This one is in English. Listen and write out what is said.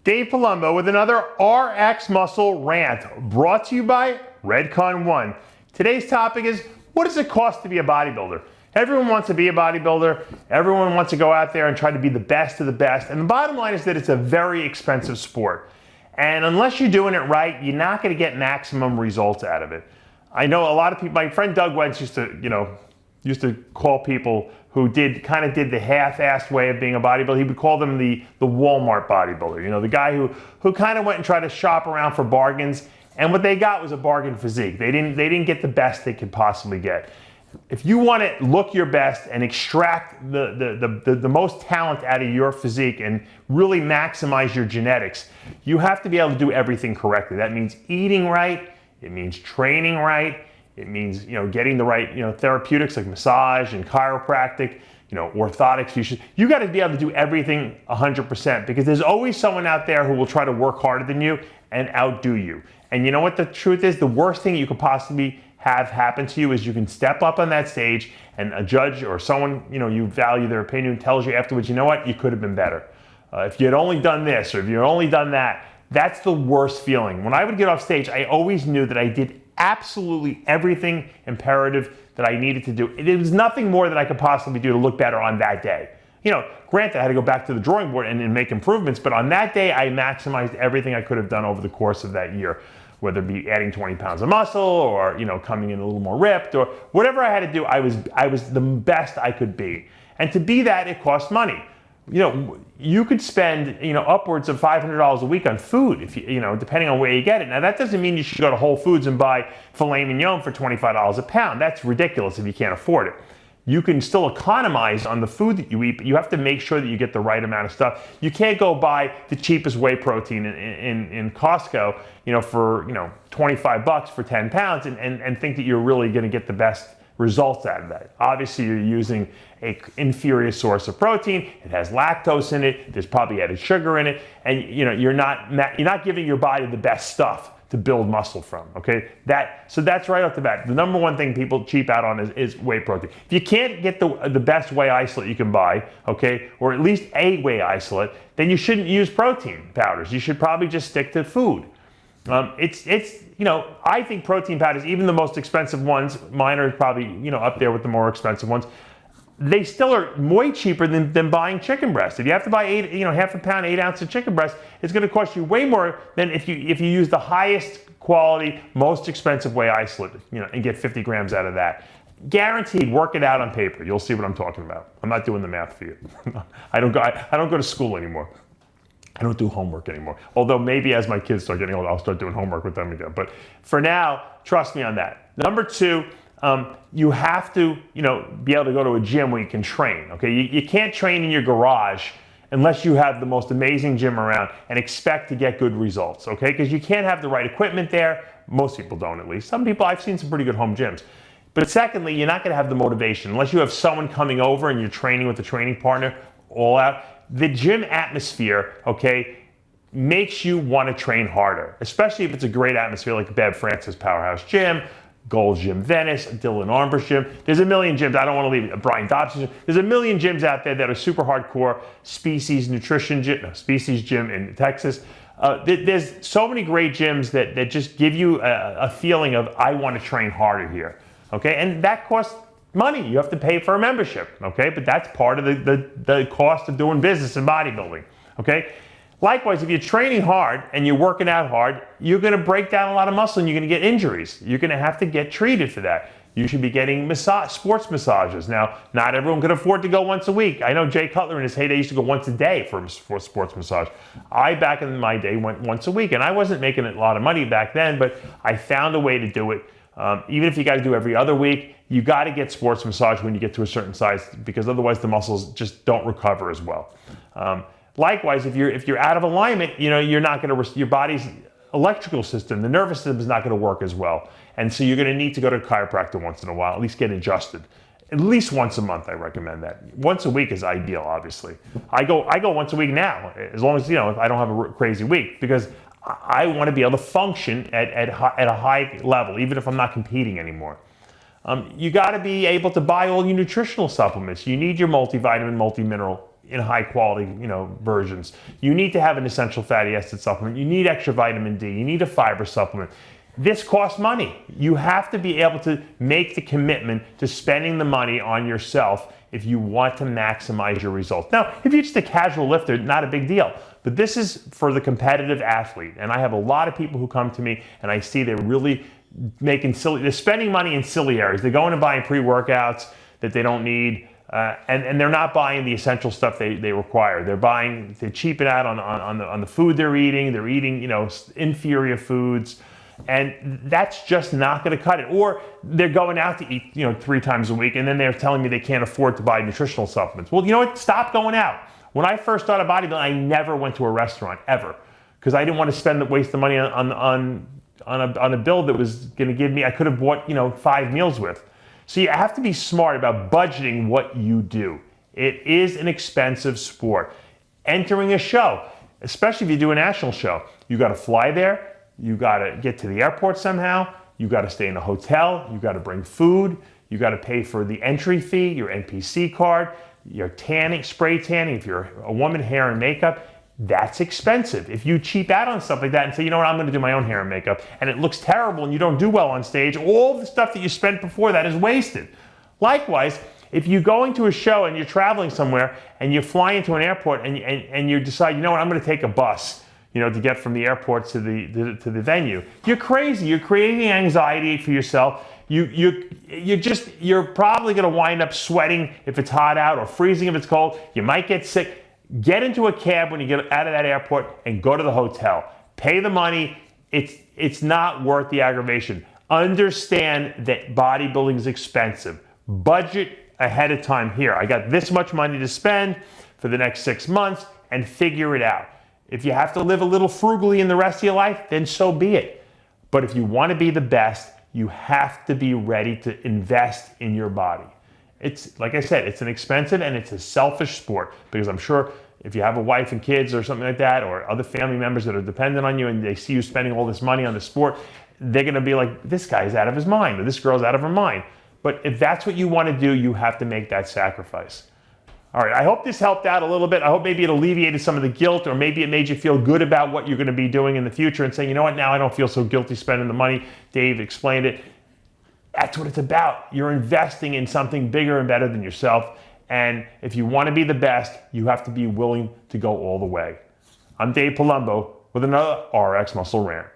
Dave Palumbo with another RxMuscle rant brought to you by Redcon One. Today's topic is, what does it cost to be a bodybuilder? Everyone wants to be a bodybuilder. Everyone wants to go out there and try to be the best of the best. And the bottom line is that it's a very expensive sport. And unless you're doing it right, you're not going to get maximum results out of it. I know a lot of people, my friend Doug Wentz used to call people who kind of did the half-assed way of being a bodybuilder. He would call them the Walmart bodybuilder. You know, the guy who kind of went and tried to shop around for bargains, and what they got was a bargain physique. They didn't get the best they could possibly get. If you want to look your best and extract the most talent out of your physique and really maximize your genetics, you have to be able to do everything correctly. That means eating right. It means training right. It means, getting the right, therapeutics like massage and chiropractic, orthotics. You got to be able to do everything 100%, because there's always someone out there who will try to work harder than you and outdo you. And you know what the truth is? The worst thing you could possibly have happen to you is you can step up on that stage and a judge or someone, you value their opinion, tells you afterwards, you know what, you could have been better. If you had only done this, or if you had only done that, that's the worst feeling. When I would get off stage, I always knew that I did absolutely everything imperative that I needed to do. It was nothing more that I could possibly do to look better on that day. Granted, I had to go back to the drawing board and make improvements, but on that day, I maximized everything I could have done over the course of that year, whether it be adding 20 pounds of muscle or, coming in a little more ripped or whatever I had to do. I was the best I could be. And to be that, it cost money. You could spend, upwards of $500 a week on food, if depending on where you get it. Now, that doesn't mean you should go to Whole Foods and buy filet mignon for $25 a pound. That's ridiculous if you can't afford it. You can still economize on the food that you eat, but you have to make sure that you get the right amount of stuff. You can't go buy the cheapest whey protein in Costco, for, 25 bucks for 10 pounds and think that you're really going to get the best results out of that. Obviously, you're using an inferior source of protein. It has lactose in it. There's probably added sugar in it, and you're not giving your body the best stuff to build muscle from. Okay, so that's right off the bat. The number one thing people cheap out on is whey protein. If you can't get the best whey isolate you can buy, okay, or at least a whey isolate, then you shouldn't use protein powders. You should probably just stick to food. I think protein powders, even the most expensive ones, mine are probably, up there with the more expensive ones, they still are way cheaper than buying chicken breast. If you have to buy half a pound, 8 ounces of chicken breast, it's going to cost you way more than if you use the highest quality, most expensive whey isolate, and get 50 grams out of that. Guaranteed, work it out on paper. You'll see what I'm talking about. I'm not doing the math for you. I don't go to school anymore. I don't do homework anymore. Although maybe as my kids start getting older, I'll start doing homework with them again. But for now, trust me on that. Number two, you have to, be able to go to a gym where you can train. Okay, you can't train in your garage unless you have the most amazing gym around and expect to get good results. Okay, because you can't have the right equipment there. Most people don't, at least. Some people, I've seen some pretty good home gyms. But secondly, you're not going to have the motivation unless you have someone coming over and you're training with a training partner all out. The gym atmosphere, okay, makes you want to train harder, especially if it's a great atmosphere like Bev Francis Powerhouse Gym, Gold's Gym Venice, Dylan Armbrust Gym. There's a million gyms. I don't want to leave it. Brian Dobson Gym. There's a million gyms out there that are super hardcore. Species Gym in Texas. There's so many great gyms that just give you a feeling of, I want to train harder here, okay? And that costs money. You have to pay for a membership, okay? But that's part of the cost of doing business in bodybuilding, okay? Likewise, if you're training hard and you're working out hard, you're going to break down a lot of muscle and you're going to get injuries. You're going to have to get treated for that. You should be getting sports massages. Now, not everyone can afford to go once a week. I know Jay Cutler in his heyday used to go once a day for a sports massage. I, back in my day, went once a week, and I wasn't making a lot of money back then, but I found a way to do it. Even if you got to do every other week, you got to get sports massage when you get to a certain size, because otherwise the muscles just don't recover as well. Likewise, if you're out of alignment, you're not going to, your body's electrical system, the nervous system is not going to work as well. And so you're going to need to go to a chiropractor once in a while, at least get adjusted. At least once a month, I recommend that. Once a week is ideal, obviously. I go once a week now, as long as, if I don't have a crazy week, because I want to be able to function at a high level, even if I'm not competing anymore. You got to be able to buy all your nutritional supplements. You need your multivitamin, multi-mineral in high quality, versions. You need to have an essential fatty acid supplement. You need extra vitamin D. You need a fiber supplement. This costs money. You have to be able to make the commitment to spending the money on yourself if you want to maximize your results. Now, if you're just a casual lifter, not a big deal. But this is for the competitive athlete. And I have a lot of people who come to me and I see they're really they're spending money in silly areas. They're going and buying pre-workouts that they don't need. And they're not buying the essential stuff they require. They cheap it out on the food they're eating. They're eating, inferior foods. And that's just not going to cut it. Or they're going out to eat, 3 times a week, and then they're telling me they can't afford to buy nutritional supplements. Well, you know what? Stop going out. When I first started bodybuilding, I never went to a restaurant ever because I didn't want to waste the money on a bill that was going to give me. I could have bought 5 meals with. So you have to be smart about budgeting what you do. It is an expensive sport. Entering a show, especially if you do a national show, you got to fly there. You got to get to the airport somehow. You got to stay in a hotel. You got to bring food. You got to pay for the entry fee, your NPC card, your tanning, spray tanning. If you're a woman, hair and makeup, that's expensive. If you cheap out on stuff like that and say, you know what, I'm going to do my own hair and makeup, and it looks terrible and you don't do well on stage, all the stuff that you spent before that is wasted. Likewise, if you're going to a show and you're traveling somewhere and you fly into an airport and you decide, you know what, I'm going to take a bus, to get from the airport to the venue. You're crazy. You're creating anxiety for yourself. You're probably going to wind up sweating if it's hot out or freezing if it's cold. You might get sick. Get into a cab when you get out of that airport and go to the hotel. Pay the money. It's not worth the aggravation. Understand that bodybuilding is expensive. Budget ahead of time. Here, I got this much money to spend for the next 6 months, and figure it out. If you have to live a little frugally in the rest of your life, then so be it. But if you want to be the best, you have to be ready to invest in your body. It's, like I said, it's an expensive and it's a selfish sport, because I'm sure if you have a wife and kids or something like that, or other family members that are dependent on you and they see you spending all this money on the sport, they're going to be like, this guy's out of his mind, or this girl's out of her mind. But if that's what you want to do, you have to make that sacrifice. All right, I hope this helped out a little bit. I hope maybe it alleviated some of the guilt, or maybe it made you feel good about what you're going to be doing in the future and saying, you know what, now I don't feel so guilty spending the money. Dave explained it. That's what it's about. You're investing in something bigger and better than yourself. And if you want to be the best, you have to be willing to go all the way. I'm Dave Palumbo with another RX Muscle Rant.